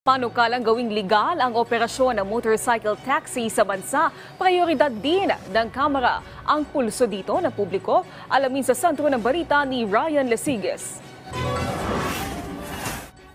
Panukalang gawing legal ang operasyon ng motorcycle taxi sa bansa. Prioridad din ng Kamara ang pulso dito ng publiko. Alamin sa sentro ng balita ni Ryan Lesiges.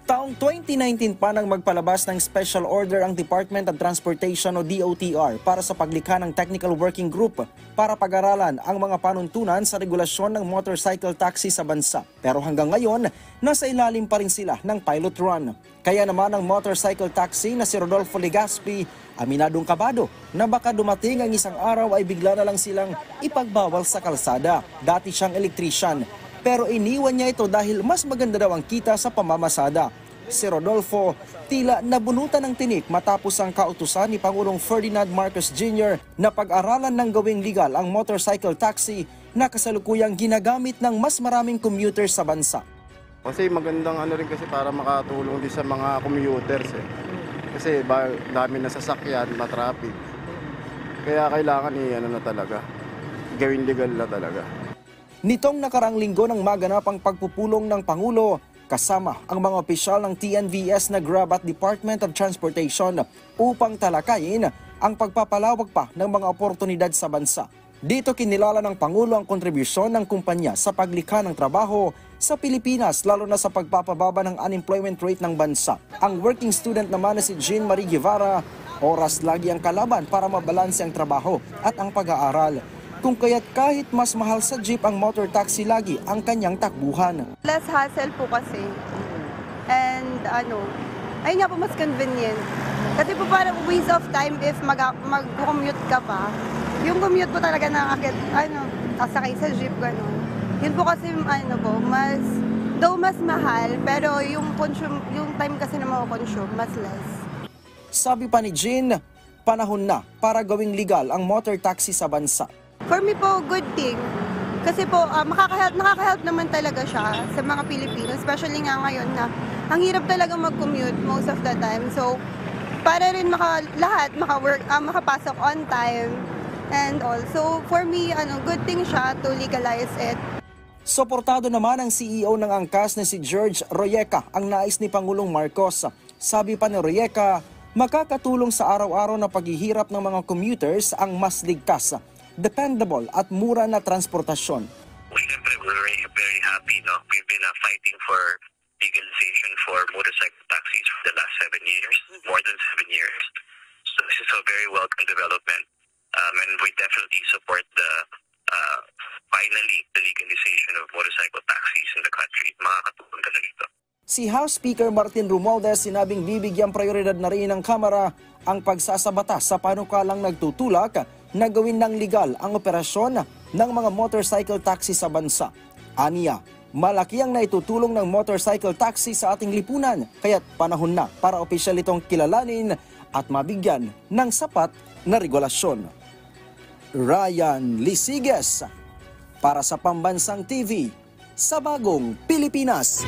Taong 2019 pa nang magpalabas ng special order ang Department of Transportation o DOTR para sa paglikha ng Technical Working Group para pag-aralan ang mga panuntunan sa regulasyon ng motorcycle taxi sa bansa. Pero hanggang ngayon, nasa ilalim pa rin sila ng pilot run. Kaya naman ang motorcycle taxi na si Rodolfo Legaspi, aminadong kabado na baka dumating ang isang araw ay bigla na lang silang ipagbawal sa kalsada. Dati siyang electrician, pero iniwan niya ito dahil mas maganda daw ang kita sa pamamasada. Si Rodolfo tila nabunutan ng tinik matapos ang kautusan ni Pangulong Ferdinand Marcos Jr. na pag-aralan ng gawing legal ang motorcycle taxi na kasalukuyang ginagamit ng mas maraming commuters sa bansa. Kasi magandang rin kasi para makatulong din sa mga commuters Kasi dami na sasakyan, matraffic. Kaya kailangan na talaga, gawin legal na talaga. Nitong nakarang linggo nang maganap ang pagpupulong ng Pangulo kasama ang mga opisyal ng TNVS na Grab at Department of Transportation upang talakayin ang pagpapalawak pa ng mga oportunidad sa bansa. Dito kinilala ng Pangulo ang kontribusyon ng kumpanya sa paglikha ng trabaho sa Pilipinas lalo na sa pagpapababa ng unemployment rate ng bansa. Ang working student naman na si Jean Marie Guevara, oras lagi ang kalaban para mabalanse ang trabaho at ang pag-aaral. Kung kaya't kahit mas mahal sa jeep ang motor taxi lagi ang kanyang takbuhan. Less hassle po kasi. And ayun nga po mas convenient. Kasi po parang waste of time if mag-commute ka pa. Yung commute po talaga sasakay sa jeep, gano'n. Yun po kasi mas mahal, pero yung time kasi na mako-consume, mas less. Sabi pa ni Jean, panahon na para gawing legal ang motor taxi sa bansa. For me po, good thing. Kasi po, nakaka-help naman talaga siya sa mga Pilipino. Especially nga ngayon na ang hirap talaga mag-commute most of the time. So, para rin makapasok on time and also, for me, good thing siya to legalize it. Suportado naman ang CEO ng angkas na si George Royeca ang nais ni Pangulong Marcos. Sabi pa ni Royeca, makakatulong sa araw-araw na paghihirap ng mga commuters ang mas ligtas, dependable at mura na transportasyon. We're very happy. We've been fighting for legalization for motorcycle taxis for the last 7 years, more than 7 years. So this is a very welcome development, and we definitely support finally the legalization of motorcycle taxis in the country. Makakatulong talaga ito. Si House Speaker Martin Romualdez sinabing bibigyang prioridad na rin ng Kamara ang pagsasabata sa panukalang nagtutulak na gawin ng legal ang operasyon ng mga motorcycle taxi sa bansa. Aniya, malaki ang naitutulong ng motorcycle taxi sa ating lipunan, kaya't panahon na para opisyal itong kilalanin at mabigyan ng sapat na regulasyon. Ryan Lesiges para sa Pambansang TV sa Bagong Pilipinas.